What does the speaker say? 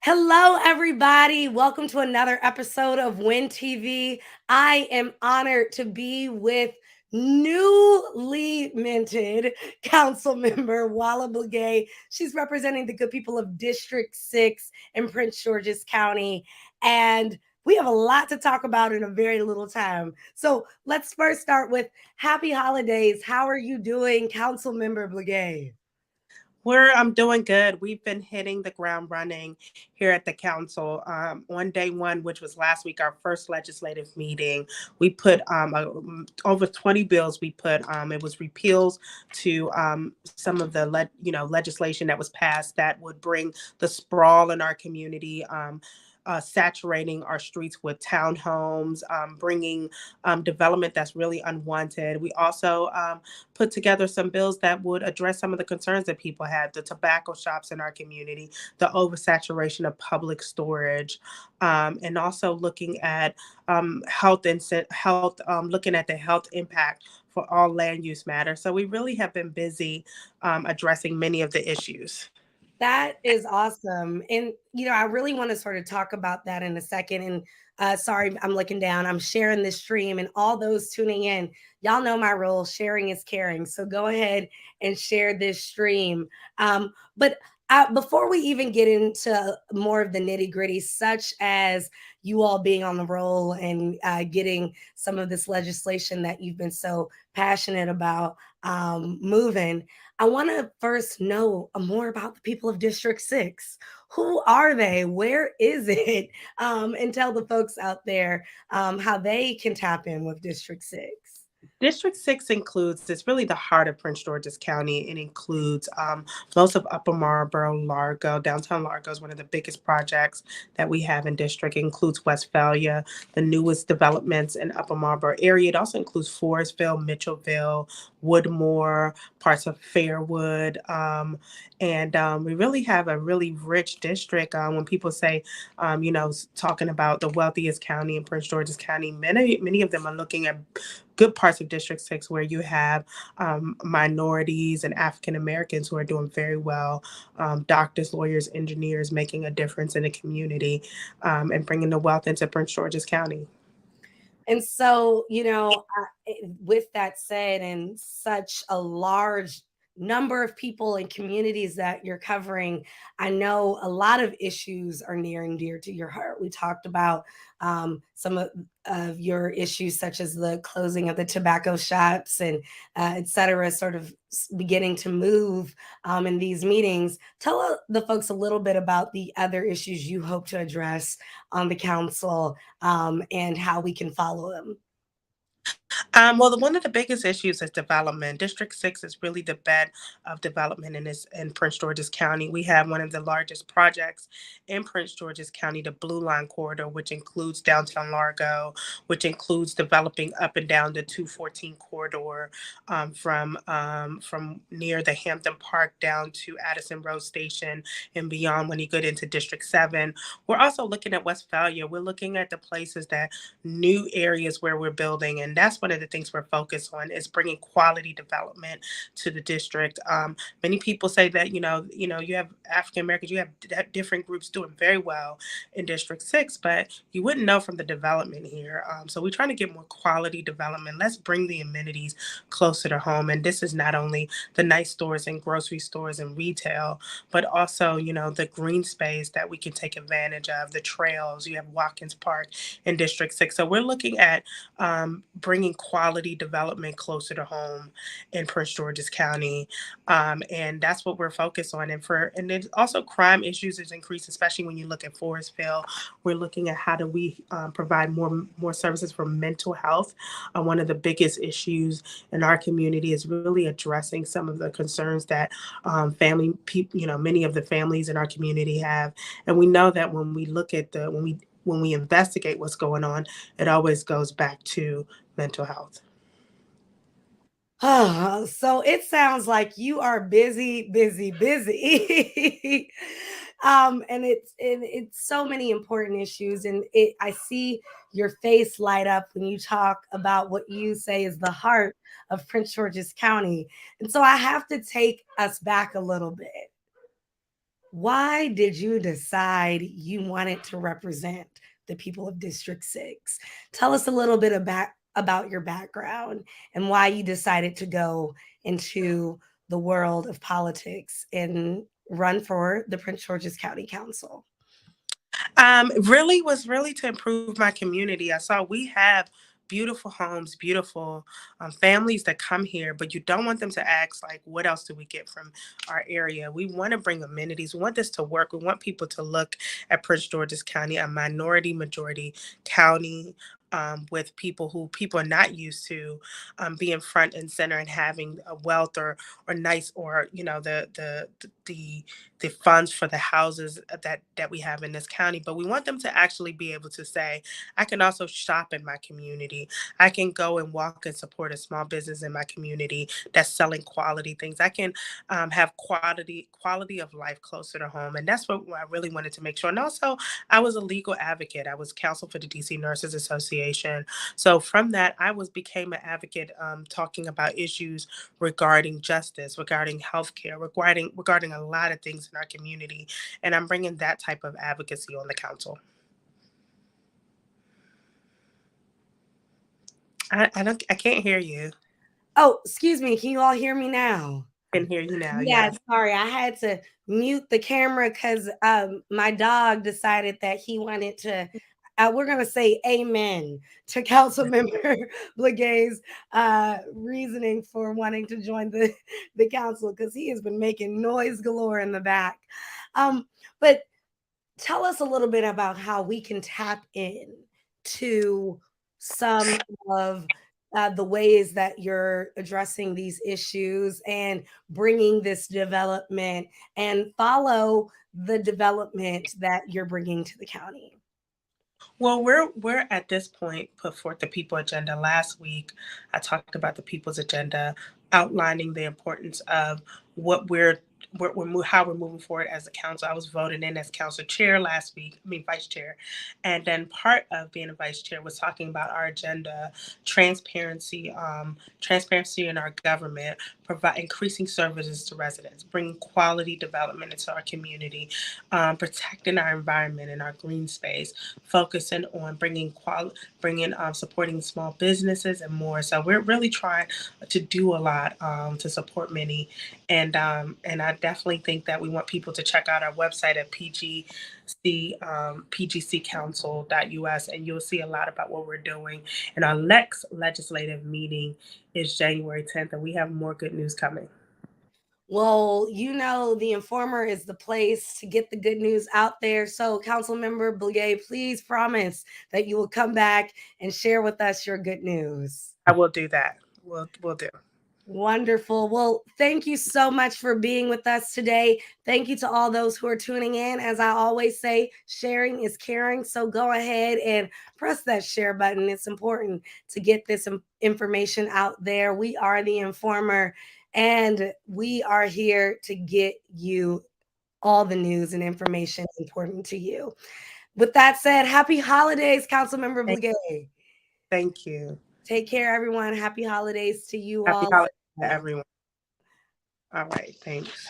Hello, everybody. Welcome to another episode of Win TV. I am honored to be with newly minted council member Walla Blegay. She's representing the good people of District 6 in Prince George's County. And we have a lot to talk about in a very little time. So let's first start with happy holidays. How are you doing, council member Blegay? I'm doing good. We've been hitting the ground running here at the council. On day one, which was last week, our first legislative meeting, we put over 20 bills. We put it was repeals to some of the legislation that was passed that would bring the sprawl in our community. Saturating our streets with townhomes, bringing development that's really unwanted. We also put together some bills that would address some of the concerns that people had, the tobacco shops in our community, the oversaturation of public storage, and also looking at looking at the health impact for all land use matters. So we really have been busy addressing many of the issues. That is awesome. And, I really want to sort of talk about that in a second. And sorry, I'm looking down. I'm sharing this stream, and all those tuning in, y'all know my role. Sharing is caring. So go ahead and share this stream. But before we even get into more of the nitty gritty, such as you all being on the roll and getting some of this legislation that you've been so passionate about moving, I want to first know more about the people of District 6. Who are they? Where is it? And tell the folks out there how they can tap in with District 6. District 6 includes, it's really the heart of Prince George's County. It includes most of Upper Marlboro, Largo. Downtown Largo is one of the biggest projects that we have in district. It includes Westphalia, the newest developments in Upper Marlboro area. It also includes Forestville, Mitchellville, Woodmore, parts of Fairwood. And we really have a really rich district. When people say, talking about the wealthiest county in Prince George's County, many of them are looking at good parts of District 6 where you have minorities and African Americans who are doing very well, doctors, lawyers, engineers making a difference in the community, and bringing the wealth into Prince George's County. And so, with that said, and such a large number of people and communities that you're covering, I know a lot of issues are near and dear to your heart. We talked about some of your issues, such as the closing of the tobacco shops and et cetera, sort of beginning to move in these meetings. Tell the folks a little bit about the other issues you hope to address on the council and how we can follow them. One of the biggest issues is development. District 6 is really the bed of development in Prince George's County. We have one of the largest projects in Prince George's County, the Blue Line Corridor, which includes downtown Largo, which includes developing up and down the 214 corridor, from near the Hampton Park down to Addison Road Station and beyond when you get into District 7. We're also looking at Westphalia. We're looking at the places that new areas where we're building, and that's one of the things we're focused on is bringing quality development to the district. Many people say that you have African Americans, you have different groups doing very well in District 6, but you wouldn't know from the development here. So we're trying to get more quality development. Let's bring the amenities closer to home, and this is not only the nice stores and grocery stores and retail, but also the green space that we can take advantage of, the trails. You have Watkins Park in District 6. So we're looking at bringing quality development closer to home in Prince George's County, and that's what we're focused on. And then also crime issues is increased, especially when you look at Forestville. We're looking at how do we provide more services for mental health. One of the biggest issues in our community is really addressing some of the concerns that family people, many of the families in our community have, and we know that when we look at when we investigate what's going on, it always goes back to mental health. Oh, so it sounds like you are busy, busy, busy. And it's so many important issues, and I see your face light up when you talk about what you say is the heart of Prince George's County. And so I have to take us back a little bit. Why did you decide you wanted to represent the people of District 6? Tell us a little bit about your background and why you decided to go into the world of politics and run for the Prince George's County Council. Really was really to improve my community. I saw we have beautiful homes, beautiful families that come here, but you don't want them to ask, like, what else do we get from our area? We want to bring amenities. We want this to work. We want people to look at Prince George's County, a minority majority county. With people are not used to being front and center and having a wealth or nice or the funds for the houses that we have in this county, but we want them to actually be able to say, I can also shop in my community. I can go and walk and support a small business in my community that's selling quality things. I can have quality of life closer to home, and that's what I really wanted to make sure. And also, I was a legal advocate. I was counsel for the DC Nurses Association. So from that, I was became an advocate, talking about issues regarding justice, regarding healthcare, regarding a lot of things in our community, and I'm bringing that type of advocacy on the council. I can't hear you. Oh, excuse me. Can you all hear me now? I can hear you now. Yeah, Yes. sorry. I had to mute the camera because my dog decided that he wanted to. We're going to say amen to Councilmember Blegay's reasoning for wanting to join the council because he has been making noise galore in the back. But tell us a little bit about how we can tap in to some of the ways that you're addressing these issues and bringing this development and follow the development that you're bringing to the county. Well, we're at this point put forth the people agenda. Last week, I talked about the people's agenda, outlining the importance of what how we're moving forward as a council. I was voted in as council chair last week. I mean, vice chair, and then part of being a vice chair was talking about our agenda, transparency in our government, provide increasing services to residents, bringing quality development into our community, protecting our environment and our green space, focusing on supporting small businesses and more. So we're really trying to do a lot to support many, and I definitely think that we want people to check out our website at pgccouncil.us, and you'll see a lot about what we're doing. And our next legislative meeting is January 10th, and we have more good news coming. Well, the Informer is the place to get the good news out there. So, Councilmember Blegay, please promise that you will come back and share with us your good news. I will do that. We'll do. Wonderful. Well, thank you so much for being with us today. Thank you to all those who are tuning in. As I always say, sharing is caring. So go ahead and press that share button. It's important to get this information out there. We are the Informer, and we are here to get you all the news and information important to you. With that said, happy holidays, Councilmember Blegay. Thank you. Take care, everyone. Happy holidays to you Happy all. holidays to everyone. All right. Thanks.